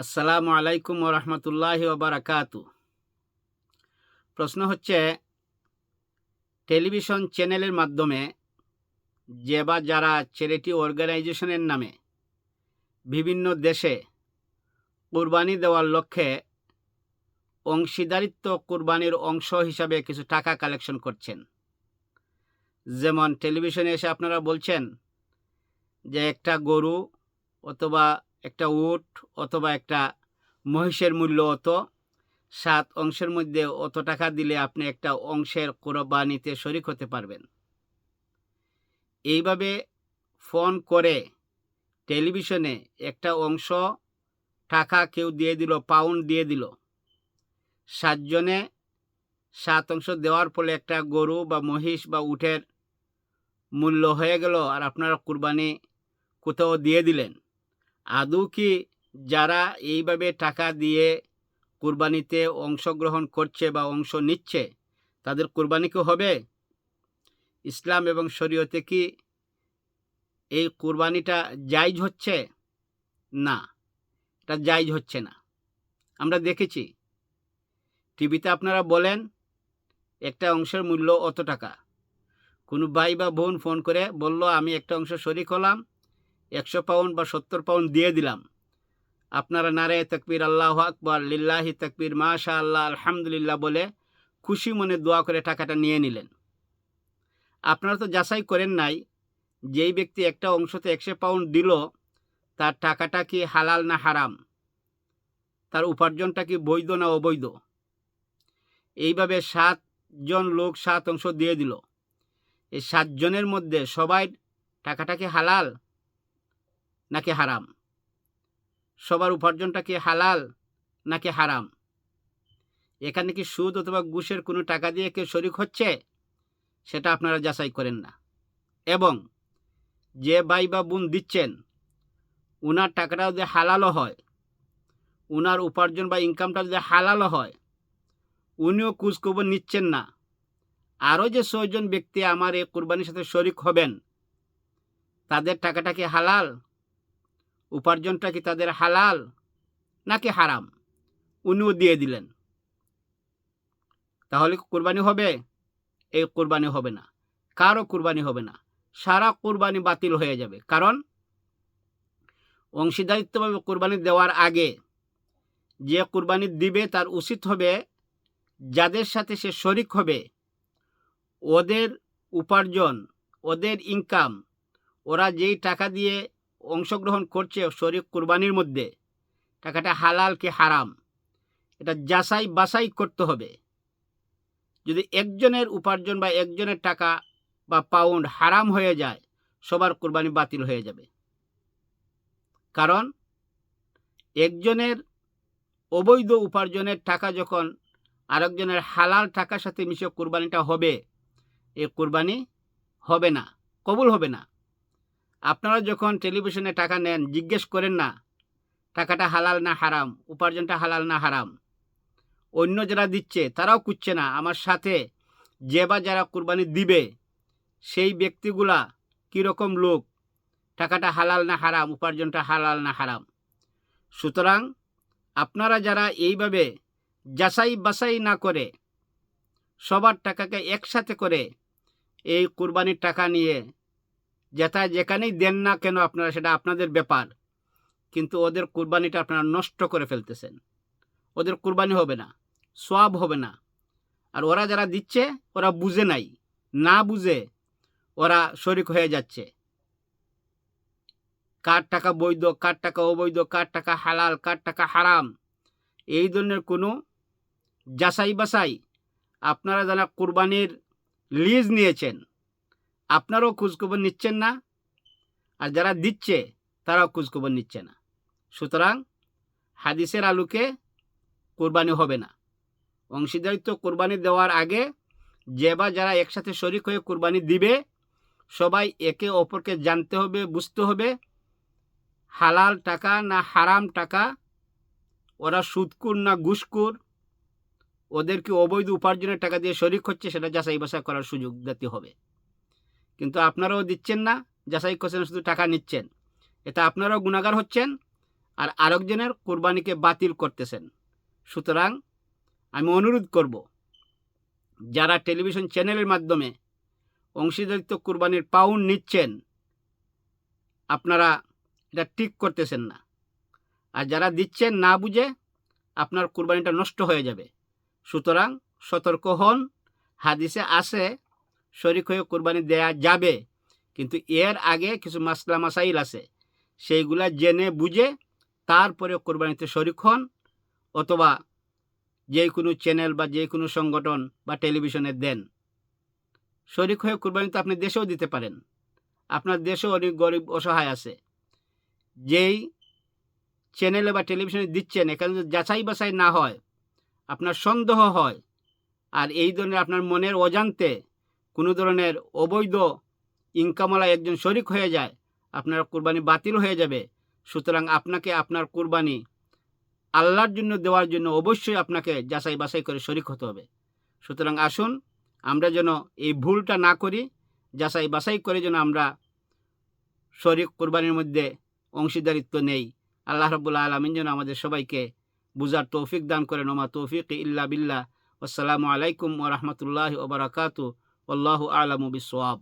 আসসালামু আলাইকুম ওয়া রাহমাতুল্লাহি ওয়া বারাকাতু। প্রশ্ন হচ্ছে, টেলিভিশন চ্যানেলের মাধ্যমে যে বা যারা চ্যারিটি অর্গানাইজেশনের নামে বিভিন্ন দেশে কুরবানি দেওয়ার লক্ষ্যে অংশীদারিত্ব কুরবানির অংশ হিসাবে কিছু টাকা কালেকশন করছেন। যেমন টেলিভিশনে এসে আপনারা বলছেন যে একটা গরু অথবা একটা উট অথবা একটা মহিষের মূল্য অত, 7 অংশের মধ্যে অত টাকা দিলে আপনি একটা অংশের কোরবানিতে শরিক হতে পারবেন। এইভাবে ফোন করে টেলিভিশনে একটা অংশ টাকা কেউ দিয়ে দিল, পাউন্ড দিয়ে দিল। 7 জনে 7 অংশ দেওয়ার ফলে একটা গরু বা মহিষ বা উটের মূল্য হয়ে গেল, আর আপনারা কুরবানি কোথাও দিয়ে দিলেন। আদৌ কি যারা এইভাবে টাকা দিয়ে কুরবানিতে অংশগ্রহণ করছে বা অংশ নিচ্ছে তাদের কুরবানি কি হবে? ইসলাম এবং শরীয়তে কি এই কুরবানিটা জায়েজ হচ্ছে? না, এটা জায়েজ হচ্ছে না। আমরা দেখেছি টিভিতে আপনারা বলেন একটা অংশের মূল্য অত টাকা। কোনো ভাই বা বোন ফোন করে বলল আমি একটা অংশ শরিক হলাম, 100 পাউন্ড বা 70 পাউন্ড দিয়ে দিলাম। আপনারা নারায়ে তাকবীর, আল্লাহু আকবার, লিল্লাহি তাকবীর, মাশাআল্লাহ, আলহামদুলিল্লাহ বলে খুশি মনে দোয়া করে টাকাটা নিয়ে নিলেন। আপনারা তো যাচাই করেন নাই যেই ব্যক্তি একটা অংশতে 100 পাউন্ড দিল তার টাকাটা কি হালাল না হারাম, তার উপার্জনটা কি বৈধ না অবৈধ। এইভাবে 7 জন লোক 7 অংশ দিয়ে দিল। এই 7 জনের মধ্যে সবাই টাকাটা কি হালাল নাকি হারাম? সবার উপার্জনটা কি হালাল নাকি হারাম? এখানে কি সুদ অথবা ঘুষের কোনো টাকা দিয়ে কেউ শরিক হচ্ছে? সেটা আপনারা যাচাই করেন না। এবং যে ভাই বা বোন দিচ্ছেন উনার টাকাটা যদি হালালও হয়, উনার উপার্জন বা ইনকামটা যদি হালালও হয়, উনিও খোঁজখবর নিচ্ছেন না আরও যে 6 জন ব্যক্তি আমার এই কুরবানির সাথে শরিক হবেন তাদের টাকাটা কি হালাল, উপার্জনটা কি তাদের হালাল নাকি হারাম, উনিও দিয়ে দিলেন। তাহলে কুরবানি হবে? এই কুরবানি হবে না, কারো কুরবানি হবে না, সারা কুরবানি বাতিল হয়ে যাবে। কারণ অংশীদারিত্বভাবে কুরবানি দেওয়ার আগে যে কুরবানি দিবে তার উচিত হবে যাদের সাথে সে শরিক হবে ওদের উপার্জন, ওদের ইনকাম, ওরা যেই টাকা দিয়ে অংশগ্রহণ করছে শরিক কুরবানির মধ্যে, টাকাটা হালাল কি হারাম এটা যাচাই বাছাই করতে হবে। যদি একজনের উপার্জন বা একজনের টাকা বা পাউন্ড হারাম হয়ে যায়, সবার কুরবানি বাতিল হয়ে যাবে। কারণ একজনের অবৈধ উপার্জনের টাকা যখন আরেকজনের হালাল টাকার সাথে মিশে কুরবানিটা হবে, এই কুরবানি হবে না, কবুল হবে না। আপনারা যখন টেলিভিশনে টাকা নেন জিজ্ঞেস করেন না টাকাটা হালাল না হারাম, উপার্জনটা হালাল না হারাম। অন্য যারা দিচ্ছে তারাও খুঁজছে না আমার সাথে যে বা যারা কুরবানি দিবে সেই ব্যক্তিগুলা কীরকম লোক, টাকাটা হালাল না হারাম, উপার্জনটা হালাল না হারাম। সুতরাং আপনারা যারা এইভাবে যাচাই বাছাই না করে সবার টাকাকে একসাথে করে এই কুরবানির টাকা নিয়ে যেখানেই দেন না কেন আপনারা, সেটা আপনাদের ব্যাপার, কিন্তু ওদের কুরবানিটা আপনারা নষ্ট করে ফেলতেছেন। ওদের কুরবানি হবে না, সওয়াব হবে না। আর ওরা যারা দিচ্ছে ওরা বুঝে নাই, না বুঝে ওরা শরিক হয়ে যাচ্ছে। কার টাকা বৈধ, কার টাকা অবৈধ, কার টাকা হালাল, কার টাকা হারাম, এই ধরনের কোনো যাচাই বাছাই আপনারা যারা কুরবানির লিজ নিয়েছেন আপনারাও খোঁজখবর নিচ্ছেন না, আর যারা দিচ্ছে তারাও খোঁজখবর নিচ্ছে না। সুতরাং হাদিসের আলোকে কুরবানি হবে না। অংশীদারিত্ব কুরবানি দেওয়ার আগে যে বা যারা একসাথে শরিক হয়ে কুরবানি দিবে সবাই একে অপরকে জানতে হবে, বুঝতে হবে হালাল টাকা না হারাম টাকা, ওরা সুদকুর না ঘুষকুর, ওদেরকে অবৈধ উপার্জনের টাকা দিয়ে শরিক হচ্ছে সেটা যাচাই বাছাই করার সুযোগ দিতে হবে। কিন্তু আপনারাও দিচ্ছেন না, যাচাই করছেন, শুধু টাকা নিচ্ছেন। এতে আপনারাও গুনাহগার হচ্ছেন, আর আরেকজনের কুরবানিকে বাতিল করতেছেন। সুতরাং আমি অনুরোধ করব, যারা টেলিভিশন চ্যানেলের মাধ্যমে অংশীদারিত্ব কুরবানির পাউন্ড নিচ্ছেন, আপনারা এটা ঠিক করতেছেন না। আর যারা দিচ্ছেন না বুঝে, আপনার কুরবানিটা নষ্ট হয়ে যাবে। সুতরাং সতর্ক হন। হাদিসে আছে শরীক হয়ে কুরবানি দেয়া যাবে, কিন্তু এর আগে কিছু মাসলা মাসাইল আছে, সেইগুলা জেনে বুঝে তারপরে কুরবানিতে শরীক হন, অথবা যে কোনো চ্যানেল বা যে কোনো সংগঠন বা টেলিভিশনে দেন। শরীক হয়ে কুরবানিতে আপনি দেশেও দিতে পারেন। আপনার দেশেও অনেক গরিব অসহায় আছে, যেই চ্যানেলে বা টেলিভিশনে দিচ্ছেন, এখানে যদি যাচাই বাছাই না হয়, আপনার সন্দেহ হয়, আর এই ধরনের আপনার মনের অজান্তে কোনো ধরনের অবৈধ ইনকামওয়ালা একজন শরীক হয়ে যায়, আপনার কুরবানি বাতিল হয়ে যাবে। সুতরাং আপনাকে আপনার কুরবানি আল্লাহর জন্য দেওয়ার জন্য অবশ্যই আপনাকে যাচাই বাছাই করে শরীক হতে হবে। সুতরাং আসুন আমরা যেন এই ভুলটা না করি, যাচাই বাছাই করে যেন আমরা শরীক কুরবানির মধ্যে অংশীদারিত্ব নেই। আল্লাহ রাব্বুল আলামিন যেন আমাদের সবাইকে বুঝার তৌফিক দান করেন। ওমা তৌফিক ইল্লা বিল্লাহ। আসসালামু আলাইকুম ওয়া রাহমাতুল্লাহি ওয়া বারাকাতুহু। আল্লাহু আ'লামু বিসওয়াব।